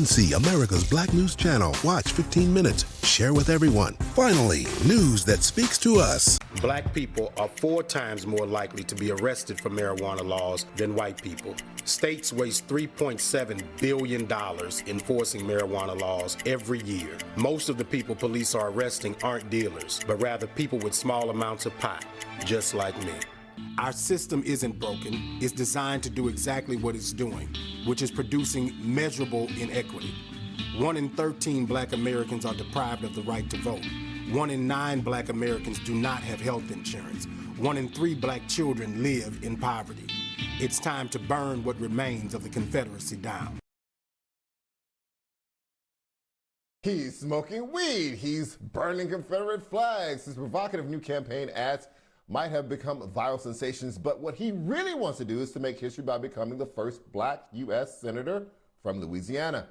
WNC, America's Black News Channel. Watch 15 minutes. Share with everyone. Finally, news that speaks to us. Black people are 4 times more likely to be arrested for marijuana laws than white people. States waste $3.7 billion enforcing marijuana laws every year. Most of the people police are arresting aren't dealers, but rather people with small amounts of pot, just like me. Our system isn't broken. It's designed to do exactly what it's doing, which is producing measurable inequity. 1 in 13 Black Americans are deprived of the right to vote. 1 in 9 Black Americans do not have health insurance. 1 in 3 Black children live in poverty. It's time to burn what remains of the Confederacy down. He's smoking weed. He's burning Confederate flags. His provocative new campaign ads might have become viral sensations, but what he really wants to do is to make history by becoming the first Black U.S. Senator from Louisiana.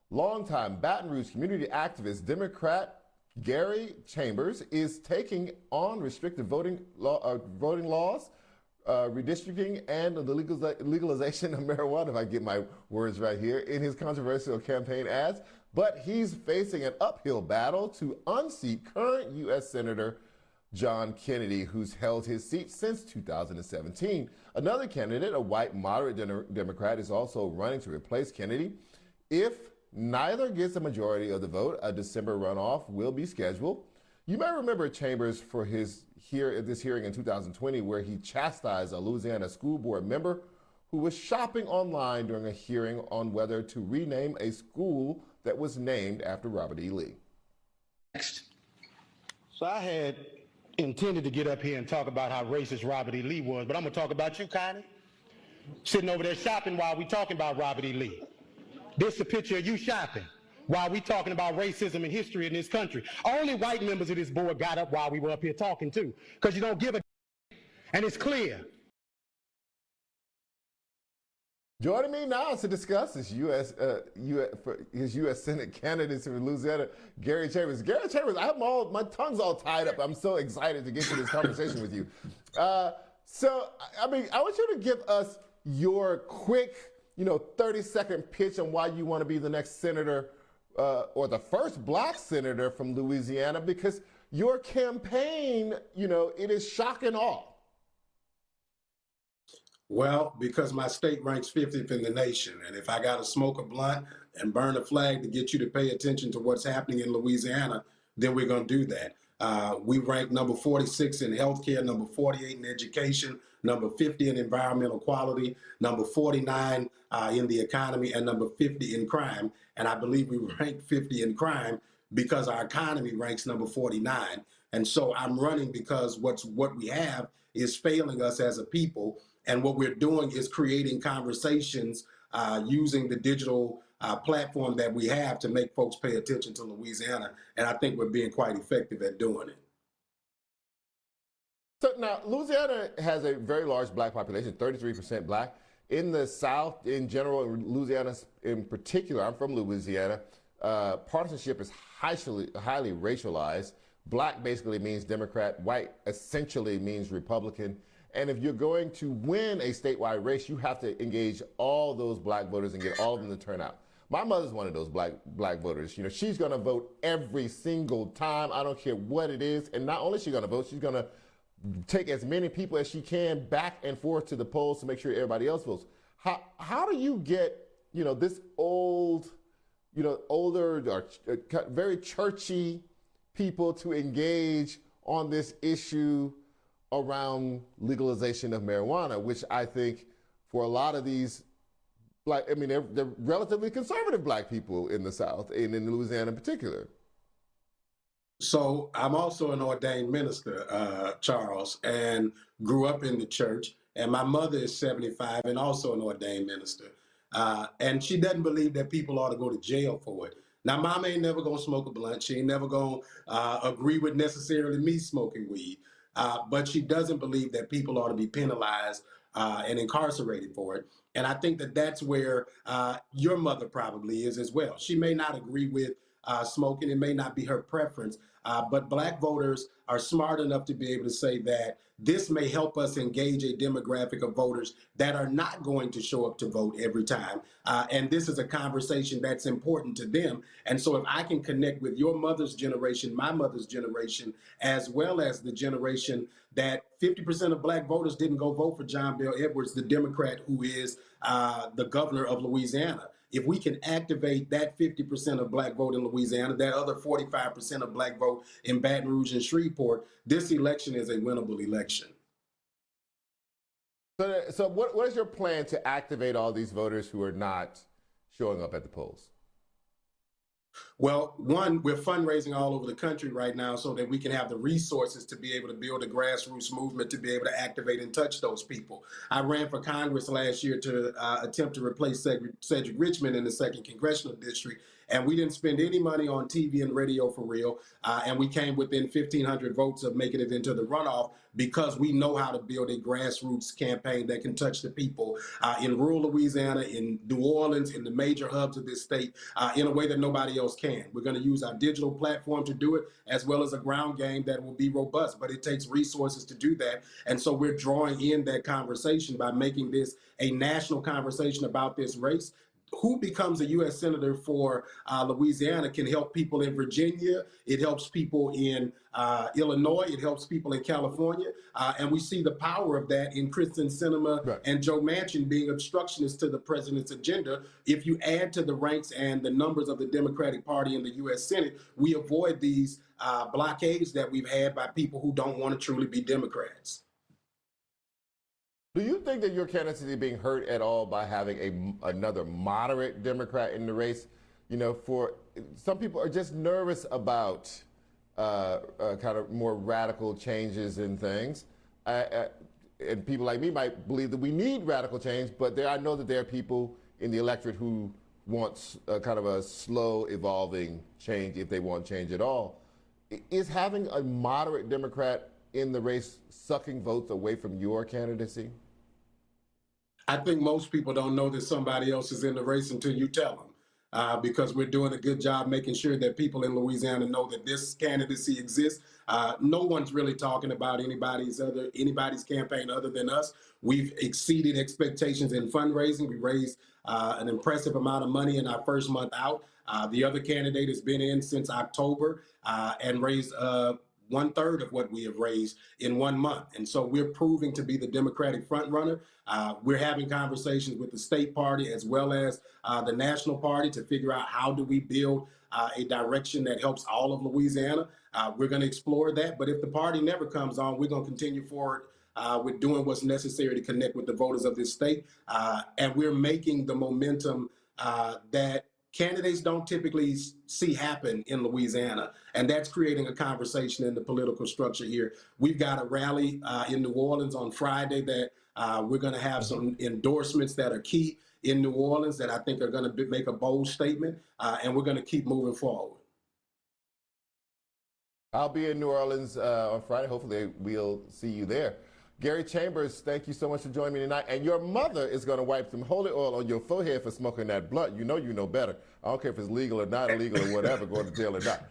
Longtime Baton Rouge community activist Democrat Gary Chambers is taking on restrictive voting laws, redistricting, and the legalization of marijuana, if I get my words right here, in his controversial campaign ads. But he's facing an uphill battle to unseat current U.S. Senator John Kennedy, who's held his seat since 2017. Another candidate, a white moderate Democrat, is also running to replace Kennedy. If neither gets a majority of the vote, a December runoff will be scheduled. You may remember Chambers for this hearing in 2020, where he chastised a Louisiana school board member who was shopping online during a hearing on whether to rename a school that was named after Robert E. Lee. Next. So I had intended to get up here and talk about how racist Robert E. Lee was, but I'm gonna talk about you, Connie, sitting over there shopping while we talking about Robert E. Lee. This is a picture of you shopping while we talking about racism and history in this country. Only white members of this board got up while we were up here talking too, because you don't give a and it's clear. Joining me now to discuss his U.S. Senate candidates in Louisiana, Gary Chambers. Gary Chambers, my tongue's all tied up. I'm so excited to get to this conversation with you. I want you to give us your quick, 30-second pitch on why you want to be the next senator or the first Black senator from Louisiana, because your campaign, it is shock and awe. Well, because my state ranks 50th in the nation, and if I got to smoke a blunt and burn a flag to get you to pay attention to what's happening in Louisiana, then we're going to do that. We rank number 46 in healthcare, number 48 in education, number 50 in environmental quality, number 49 in the economy, and number 50 in crime. And I believe we rank 50 in crime because our economy ranks number 49. And so I'm running because what we have is failing us as a people. And what we're doing is creating conversations using the digital platform that we have to make folks pay attention to Louisiana. And I think we're being quite effective at doing it. So now, Louisiana has a very large Black population, 33% Black. In the South, in general, Louisiana in particular, I'm from Louisiana, partisanship is highly racialized. Black basically means Democrat, white essentially means Republican. And if you're going to win a statewide race, you have to engage all those Black voters and get all of them to turn out. My mother's one of those black voters. She's going to vote every single time. I don't care what it is. And not only is she going to vote, she's going to take as many people as she can back and forth to the polls to make sure everybody else votes. How do you get, this older or very churchy people to engage on this issue around legalization of marijuana, which I think for a lot of these they're relatively conservative Black people in the South and in Louisiana in particular. So I'm also an ordained minister, Charles, and grew up in the church. And my mother is 75 and also an ordained minister. And she doesn't believe that people ought to go to jail for it. Now, Mama ain't never gonna smoke a blunt. She ain't never gonna agree with necessarily me smoking weed. But she doesn't believe that people ought to be penalized and incarcerated for it. And I think that that's where your mother probably is as well. She may not agree with smoking. It may not be her preference, but Black voters are smart enough to be able to say that this may help us engage a demographic of voters that are not going to show up to vote every time. And this is a conversation that's important to them. And so if I can connect with your mother's generation, my mother's generation, as well as the generation that 50% of Black voters didn't go vote for John Bel Edwards, the Democrat who is the governor of Louisiana. If we can activate that 50% of Black vote in Louisiana, that other 45% of Black vote in Baton Rouge and Shreveport, this election is a winnable election. So what is your plan to activate all these voters who are not showing up at the polls? Well, one, we're fundraising all over the country right now so that we can have the resources to be able to build a grassroots movement to be able to activate and touch those people. I ran for Congress last year to attempt to replace Cedric Richmond in the 2nd Congressional District, and we didn't spend any money on TV and radio for real, and we came within 1,500 votes of making it into the runoff because we know how to build a grassroots campaign that can touch the people in rural Louisiana, in New Orleans, in the major hubs of this state, in a way that nobody else can. We're going to use our digital platform to do it, as well as a ground game that will be robust, but it takes resources to do that. And so we're drawing in that conversation by making this a national conversation about this race. Who becomes a U.S. Senator for Louisiana can help people in Virginia. It helps people in Illinois. It helps people in California. And we see the power of that in Kristen Sinema and Joe Manchin being obstructionists to the president's agenda. If you add to the ranks and the numbers of the Democratic Party in the U.S. Senate, we avoid these blockades that we've had by people who don't want to truly be Democrats. Do you think that your candidacy is being hurt at all by having another moderate Democrat in the race? You know, for some people are just nervous about kind of more radical changes in things. And people like me might believe that we need radical change, but I know that there are people in the electorate who want kind of a slow evolving change if they want change at all. Is having a moderate Democrat in the race sucking votes away from your candidacy? I think most people don't know that somebody else is in the race until you tell them, because we're doing a good job making sure that people in Louisiana know that this candidacy exists. No one's really talking about anybody's campaign other than us. We've exceeded expectations in fundraising. We raised an impressive amount of money in our first month out. The other candidate has been in since October and raised 1/3 of what we have raised in 1 month. And so we're proving to be the Democratic front runner. We're having conversations with the state party as well as the national party to figure out how do we build a direction that helps all of Louisiana. We're going to explore that. But if the party never comes on, we're going to continue forward with doing what's necessary to connect with the voters of this state. And we're making the momentum that candidates don't typically see happen in Louisiana. And that's creating a conversation in the political structure here. We've got a rally in New Orleans on Friday that we're going to have some endorsements that are key in New Orleans that I think are going to make a bold statement. And we're going to keep moving forward. I'll be in New Orleans on Friday. Hopefully we'll see you there. Gary Chambers, thank you so much for joining me tonight. And your mother is going to wipe some holy oil on your forehead for smoking that blunt. You know better. I don't care if it's legal or not illegal or whatever, going to jail or not.